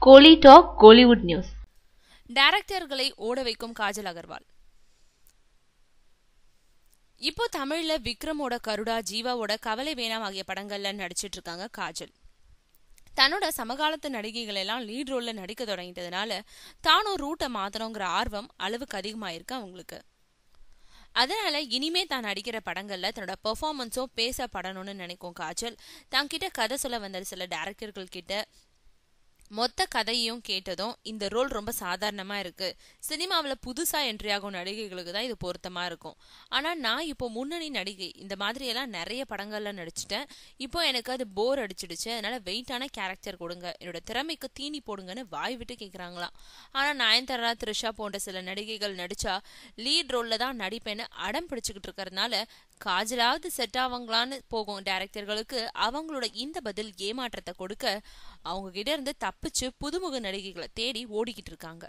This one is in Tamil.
கோலி டாக் கோலிவுட் நியூஸ். டைரக்டர்களை ஓட வைக்கும் காஜல் அகர்வால். இப்போ தமிழ்ல விக்ரமோட கருடா, ஜீவாவோட கவலை வேணாம் ஆகிய படங்கள்ல நடிச்சிட்டு இருக்காங்க காஜல். தன்னோட சமகாலத்து நடிகைகள் எல்லாம் லீட் ரோல்ல நடிக்க தொடங்கிட்டதுனால தானும் ரூட்டை மாத்தணுங்கிற ஆர்வம் அளவுக்கு அதிகமாயிருக்கு அவங்களுக்கு. அதனால இனிமே தான் நடிக்கிற படங்கள்ல தன்னோட பெர்ஃபார்மன்ஸும் பேசப்படணும்னு நினைக்கும் காஜல். தான் கிட்ட கதை சொல்ல வந்த சில டைரக்டர்கள் கிட்ட மொத்த கதையும் கேட்டதும் இந்த ரோல் ரொம்ப சாதாரணமா இருக்கு, சினிமாவில் புதுசா என்ட்ரி ஆகும் நடிகைகளுக்கு தான் இது பொருத்தமா இருக்கும். ஆனா நான் இப்போ முன்னணி நடிகை, இந்த மாதிரி எல்லாம் நிறைய படங்கள்ல நடிச்சுட்டேன். இப்போ எனக்கு அது போர் அடிச்சிடுச்சு, அதனால வெயிட்டான கேரக்டர் கொடுங்க, என்னோட திறமைக்கு தீனி போடுங்கன்னு வாய் விட்டு கேக்குறாங்களாம். ஆனா நயன்தாரா, த்ரிஷா போன்ற சில நடிகைகள் நடிச்சா லீட் ரோல்ல தான் நடிப்பேன்னு அடம் பிடிச்சுக்கிட்டு இருக்கிறதுனால காஜலாவது செட் ஆவாங்களான்னு போகும் டைரக்டர்களுக்கு அவங்களோட இந்த பதில் ஏமாற்றத்தை கொடுக்க அவங்க கிட்ட இருந்து தப்பிச்சு புதுமுக நடிகைகளை தேடி ஓடிக்கிட்டு இருக்காங்க.